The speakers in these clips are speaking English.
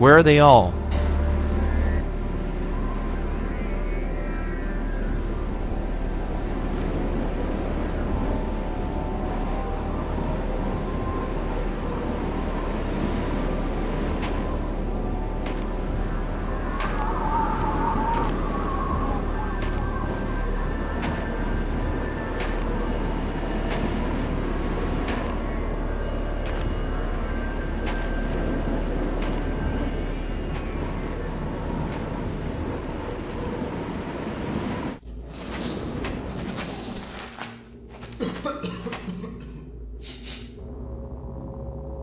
Where are they all?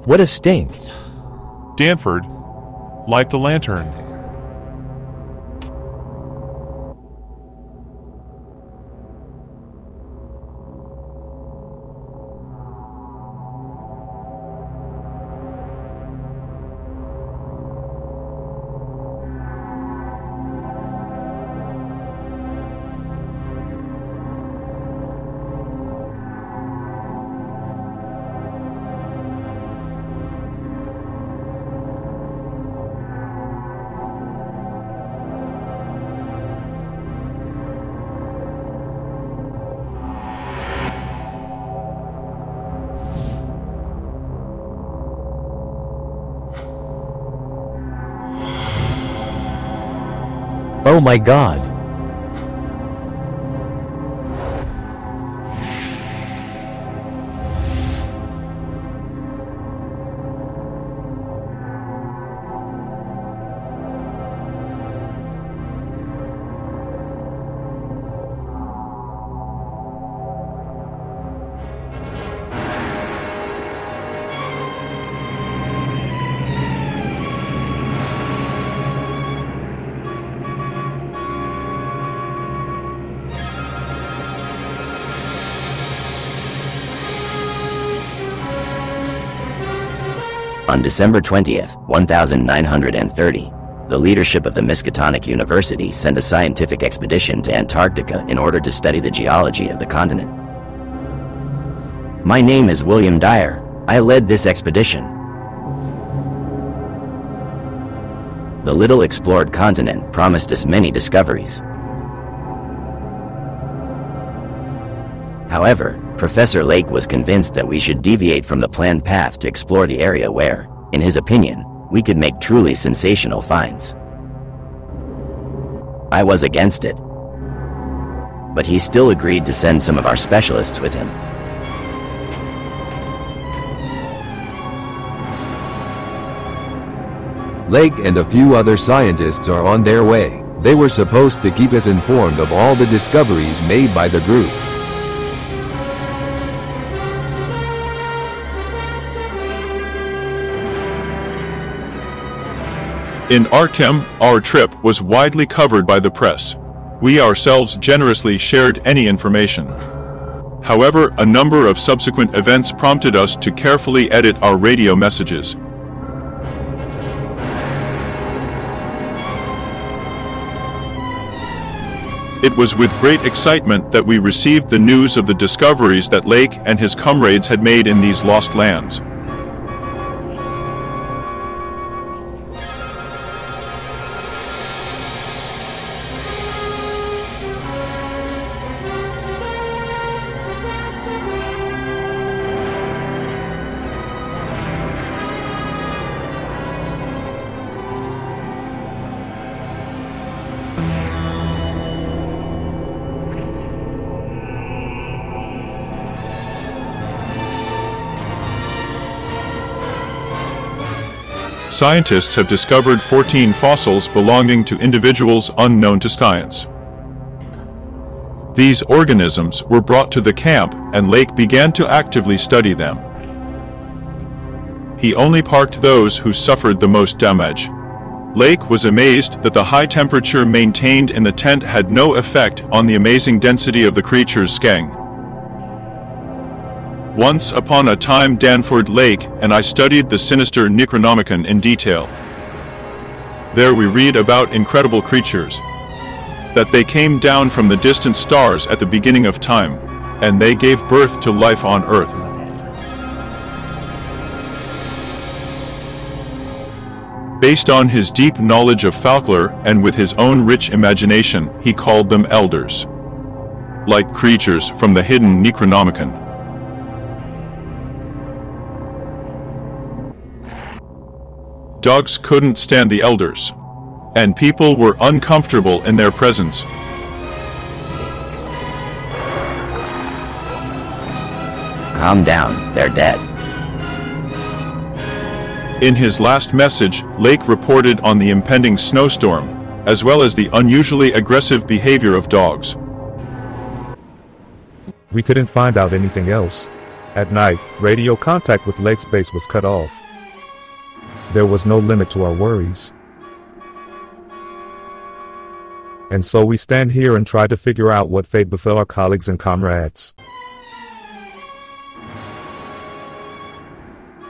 What a stink! Danford, light the lantern. Oh my God! On December 20th, 1930, the leadership of the Mискatonic University sent a scientific expedition to Antarctica in order to study the geology of the continent. My name is William Dyer. I led this expedition. The little explored continent promised us many discoveries. However, Professor Lake was convinced that we should deviate from the planned path to explore the area where, in his opinion, we could make truly sensational finds. I was against it, but he still agreed to send some of our specialists with him. Lake and a few other scientists are on their way. They were supposed to keep us informed of all the discoveries made by the group. In Arkham, our trip was widely covered by the press. We ourselves generously shared any information. However, a number of subsequent events prompted us to carefully edit our radio messages. It was with great excitement that we received the news of the discoveries that Lake and his comrades had made in these lost lands. Scientists have discovered 14 fossils belonging to individuals unknown to science. These organisms were brought to the camp, and Lake began to actively study them. He only parked those who suffered the most damage. Lake was amazed that the high temperature maintained in the tent had no effect on the amazing density of the creature's skeng. Once upon a time, Danford, Lake, and I studied the sinister Necrономикон in detail. There we read about incredible creatures, that they came down from the distant stars at the beginning of time, and they gave birth to life on Earth. Based on his deep knowledge of folklore and with his own rich imagination, he called them elders, like creatures from the hidden Necronomicon. Dogs couldn't stand the elders, and people were uncomfortable in their presence. Calm down, they're dead. In his last message, Lake reported on the impending snowstorm, as well as the unusually aggressive behavior of dogs. We couldn't find out anything else. At night, radio contact with Lake's base was cut off. There was no limit to our worries. And so we stand here and try to figure out what fate befell our colleagues and comrades.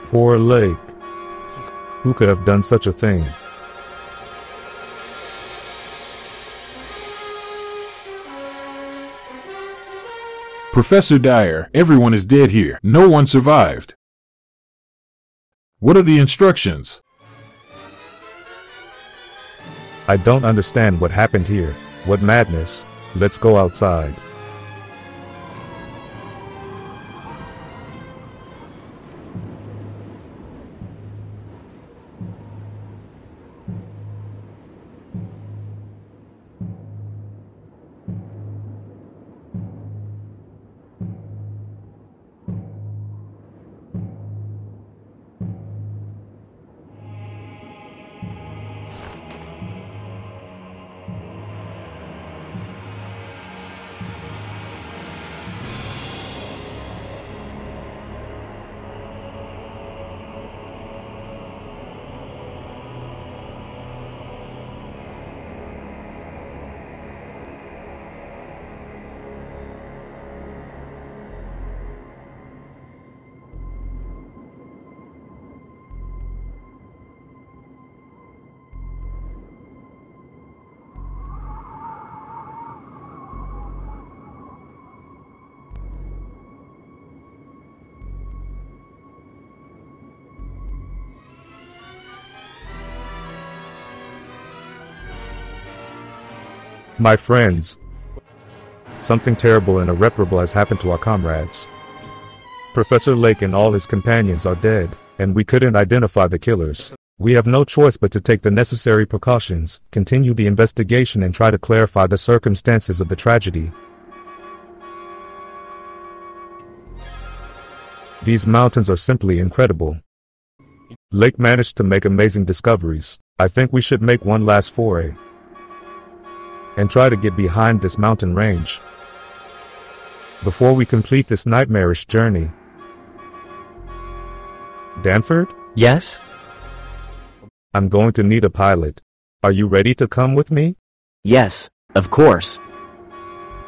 Poor Lake. Who could have done such a thing? Professor Dyer, everyone is dead here. No one survived. What are the instructions? I don't understand what happened here. What madness. Let's go outside. My friends, something terrible and irreparable has happened to our comrades. Professor Lake and all his companions are dead, and we couldn't identify the killers. We have no choice but to take the necessary precautions, continue the investigation and try to clarify the circumstances of the tragedy. These mountains are simply incredible. Lake managed to make amazing discoveries. I think we should make one last foray and try to get behind this mountain range before we complete this nightmarish journey. Danford? Yes? I'm going to need a pilot. Are you ready to come with me? Yes, of course.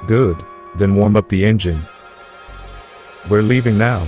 Good. Then warm up the engine. We're leaving now.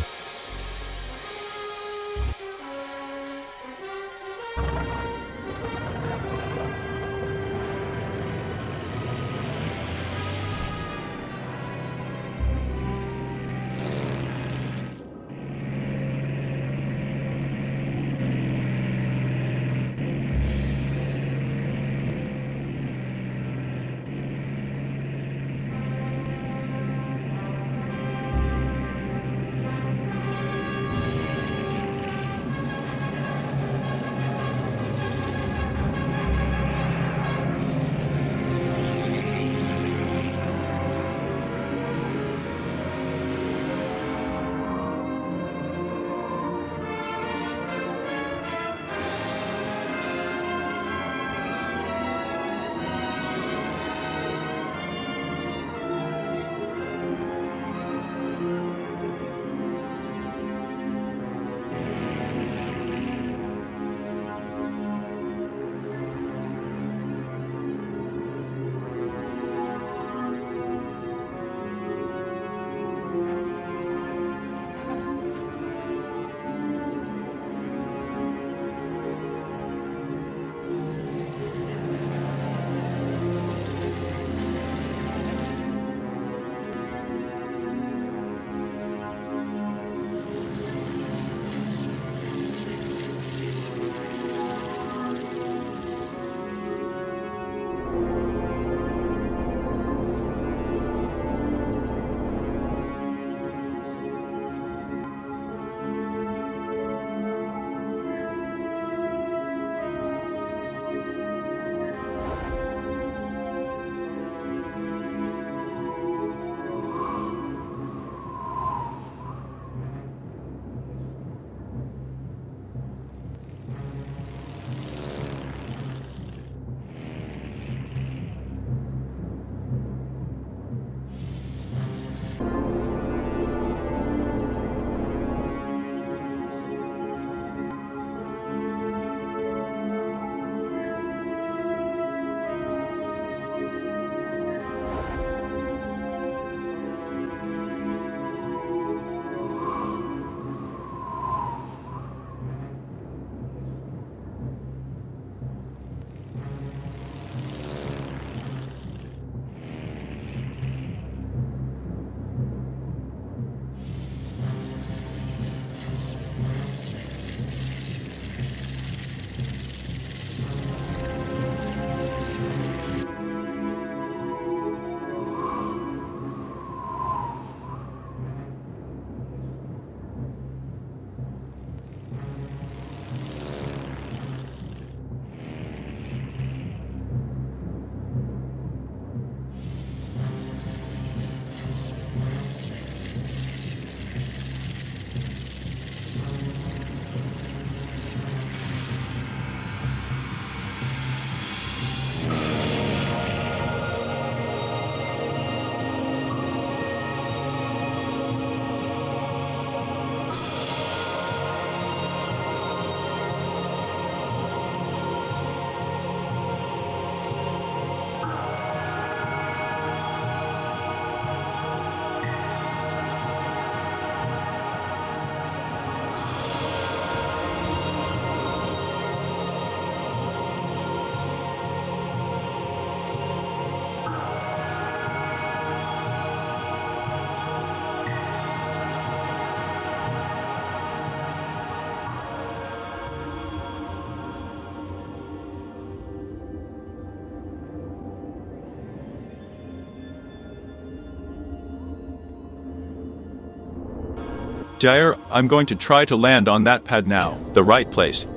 Dyer, I'm going to try to land on that pad now, the right place.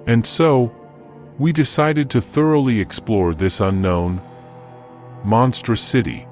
And so, we decided to thoroughly explore this unknown, monstrous city.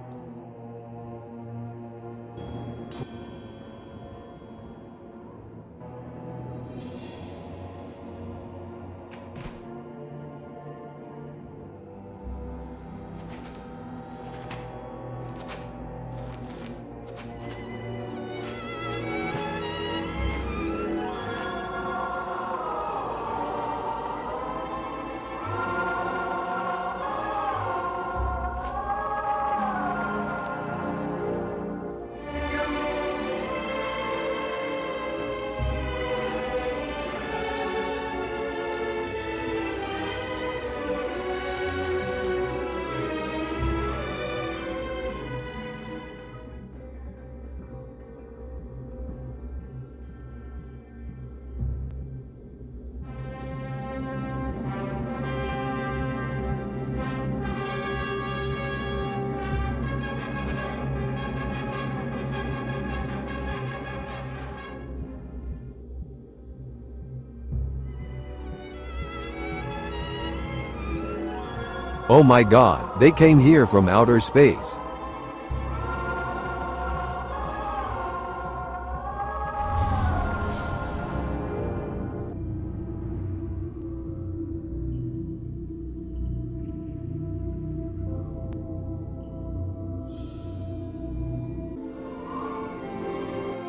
Oh my God, they came here from outer space.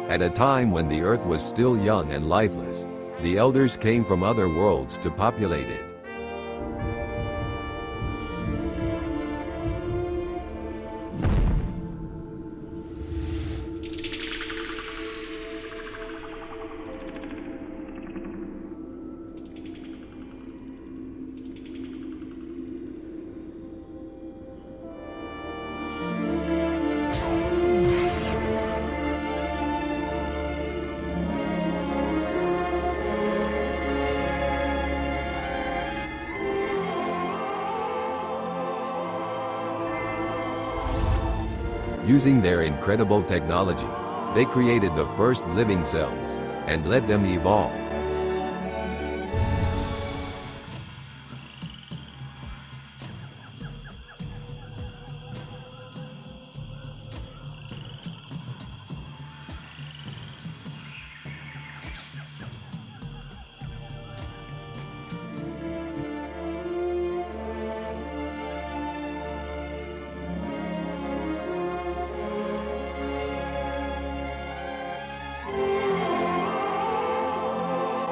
At a time when the Earth was still young and lifeless, the elders came from other worlds to populate it. Using their incredible technology, they created the first living cells and let them evolve.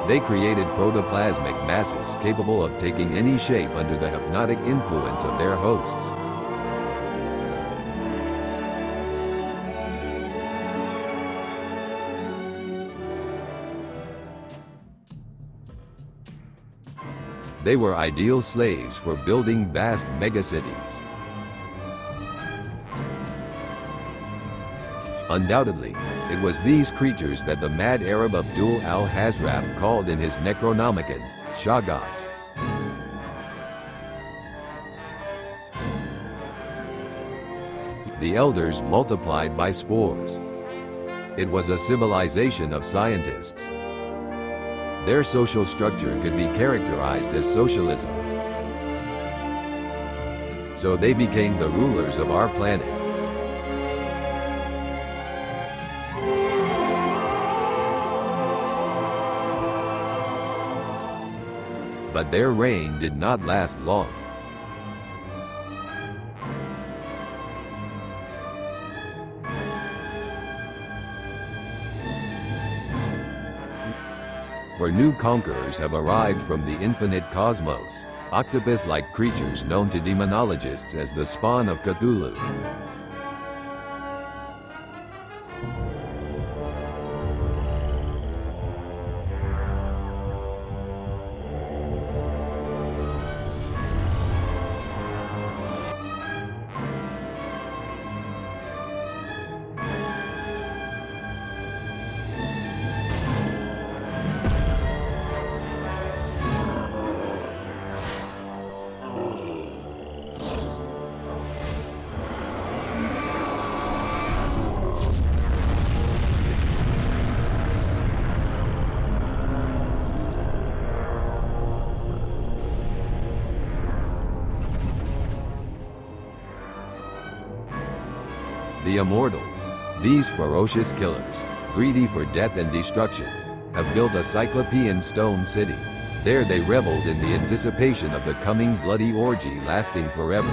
They created protoplasmic masses capable of taking any shape under the hypnotic influence of their hosts. They were ideal slaves for building vast megacities. Undoubtedly, it was these creatures that the mad Arab Abdul al-Hazrab called in his Necronomicon, Shagats. The elders multiplied by spores. It was a civilization of scientists. Their social structure could be characterized as socialism. so they became the rulers of our planet. But their reign did not last long. For new conquerors have arrived from the infinite cosmos, octopus-like creatures known to demonologists as the spawn of Cthulhu. The Immortals, these ferocious killers, greedy for death and destruction, have built a Cyclopean stone city. There they reveled in the anticipation of the coming bloody orgy lasting forever.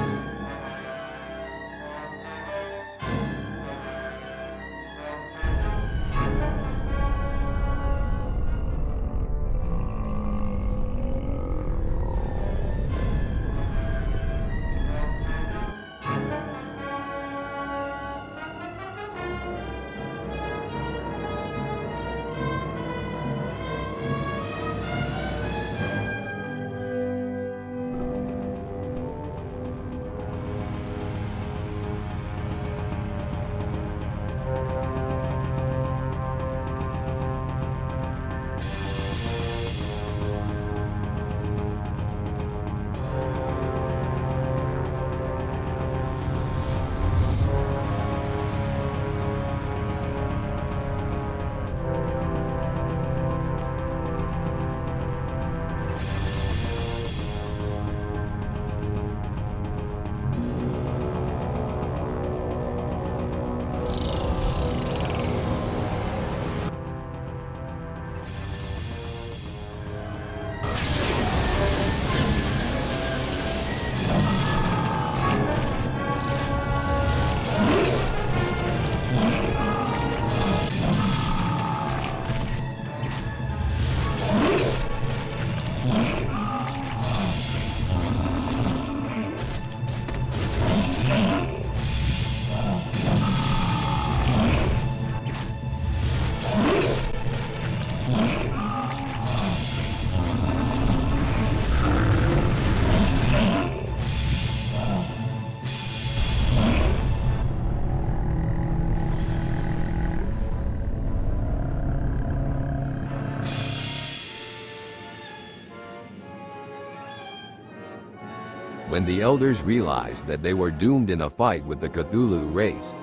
When the elders realized that they were doomed in a fight with the Cthulhu race,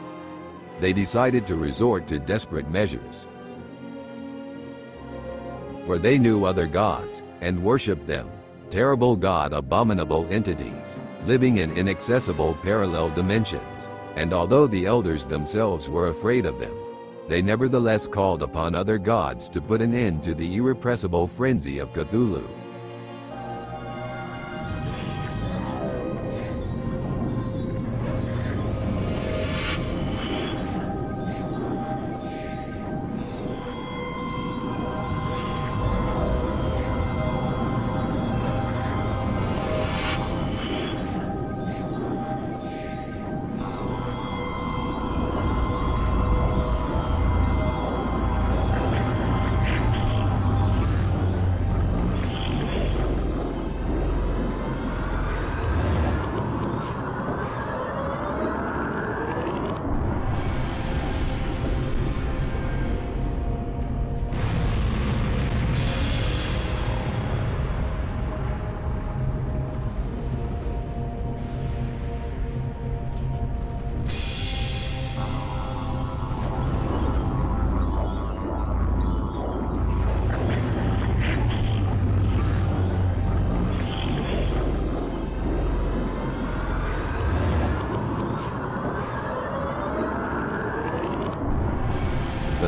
they decided to resort to desperate measures. For they knew other gods, and worshipped them, terrible god-abominable entities, living in inaccessible parallel dimensions, and although the elders themselves were afraid of them, they nevertheless called upon other gods to put an end to the irrepressible frenzy of Cthulhu.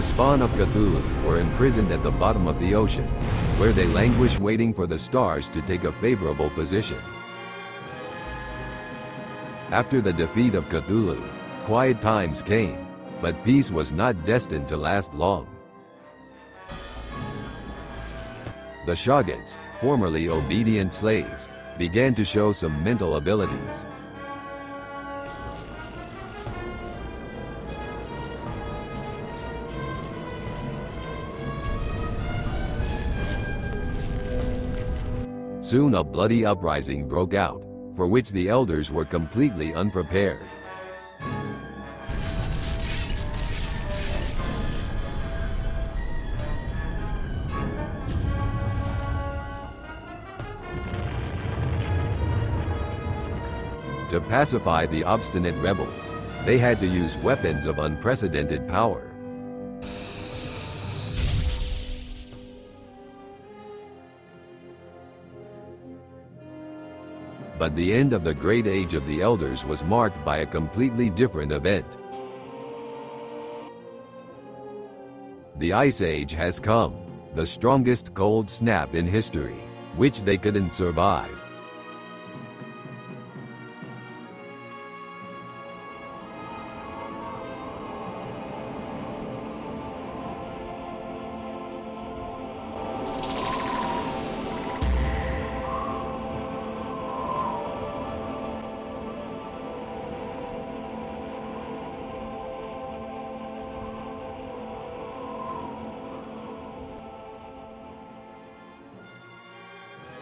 the spawn of Cthulhu, were imprisoned at the bottom of the ocean, where they languish waiting for the stars to take a favorable position. After the defeat of Cthulhu, quiet times came, but peace was not destined to last long. The Shoggoths, formerly obedient slaves, began to show some mental abilities. Soon a bloody uprising broke out, for which the elders were completely unprepared. To pacify the obstinate rebels, they had to use weapons of unprecedented power. But the end of the Great Age of the Elders was marked by a completely different event. The Ice Age has come, the strongest cold snap in history, which they couldn't survive.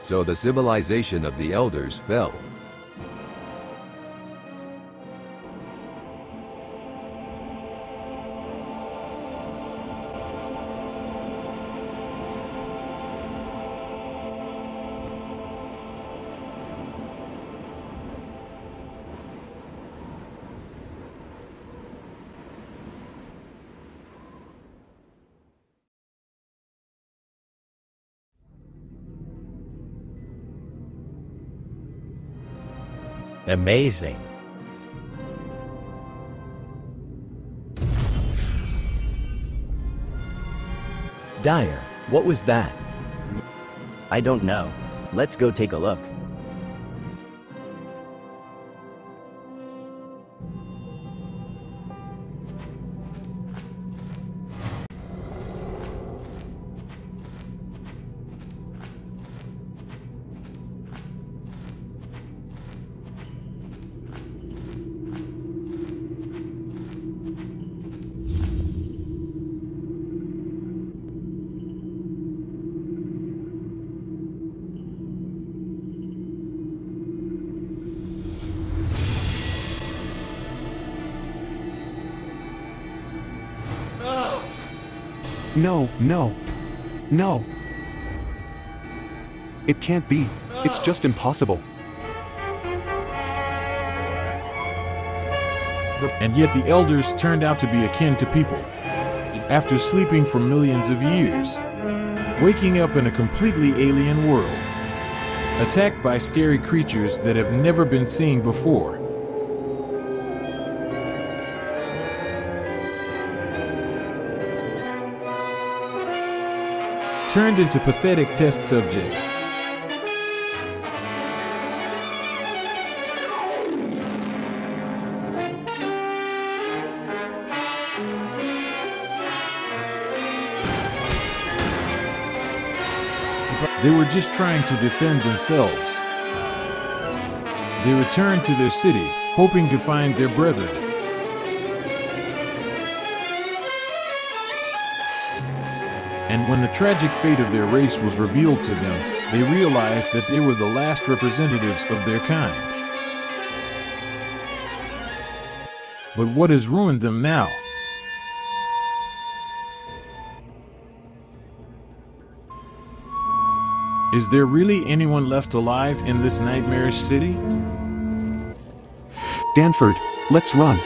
So the civilization of the elders fell. Amazing. Dyer, what was that? I don't know. Let's go take a look. No, no, no. It can't be. It's just impossible. And yet the elders turned out to be akin to people. After sleeping for millions of years, waking up in a completely alien world, attacked by scary creatures that have never been seen before. Turned into pathetic test subjects. They were just trying to defend themselves. They returned to their city, hoping to find their brethren. And when the tragic fate of their race was revealed to them, they realized that they were the last representatives of their kind. But what has ruined them now? Is there really anyone left alive in this nightmarish city? Danford, let's run.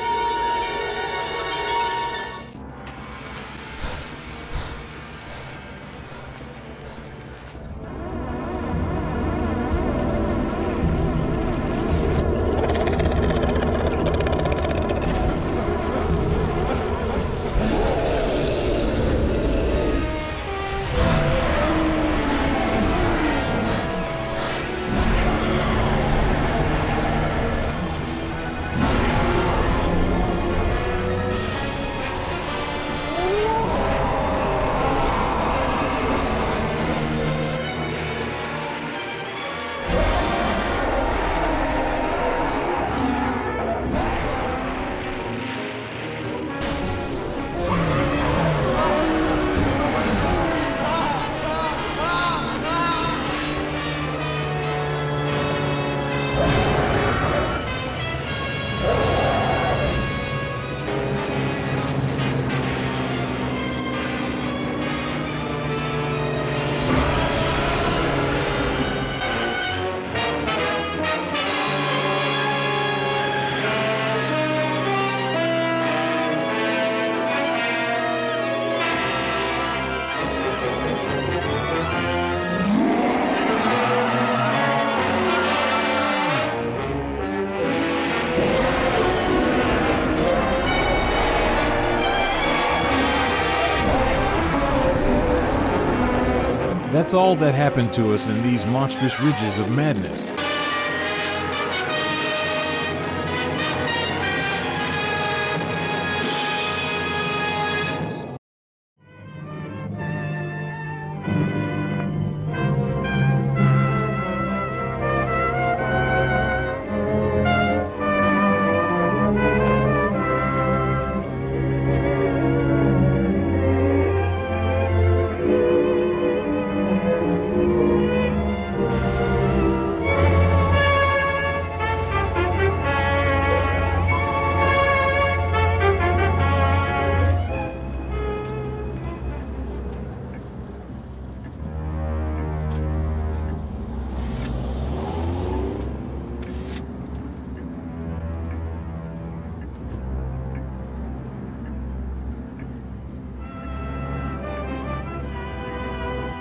That's all that happened to us in these monstrous ridges of madness.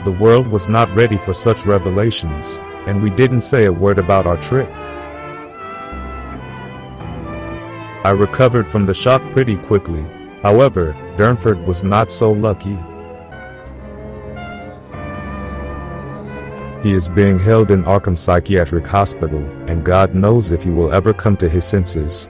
The world was not ready for such revelations, and we didn't say a word about our trip. I recovered from the shock pretty quickly. However, Durnford was not so lucky. He is being held in Arkham Psychiatric Hospital, and God knows if he will ever come to his senses.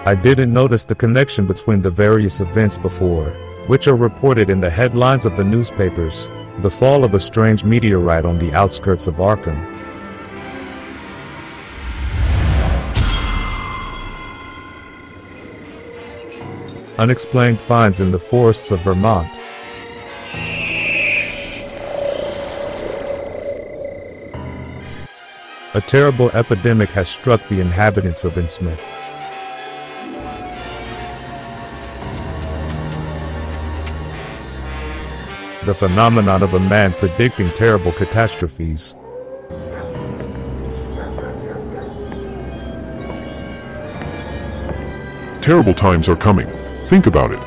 I didn't notice the connection between the various events before, which are reported in the headlines of the newspapers: the fall of a strange meteorite on the outskirts of Arkham, unexplained finds in the forests of Vermont, a terrible epidemic has struck the inhabitants of Innsmouth. The phenomenon of a man predicting terrible catastrophes. Terrible times are coming. Think about it.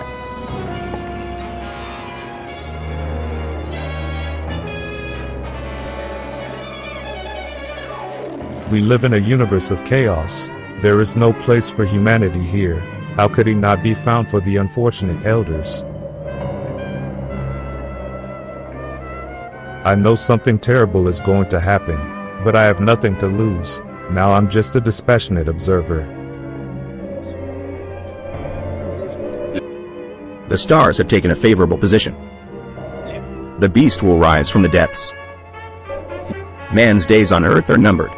We live in a universe of chaos. There is no place for humanity here. How could he not be found for the unfortunate elders? I know something terrible is going to happen, but I have nothing to lose. Now I'm just a dispassionate observer. The stars have taken a favorable position. The beast will rise from the depths. Man's days on earth are numbered.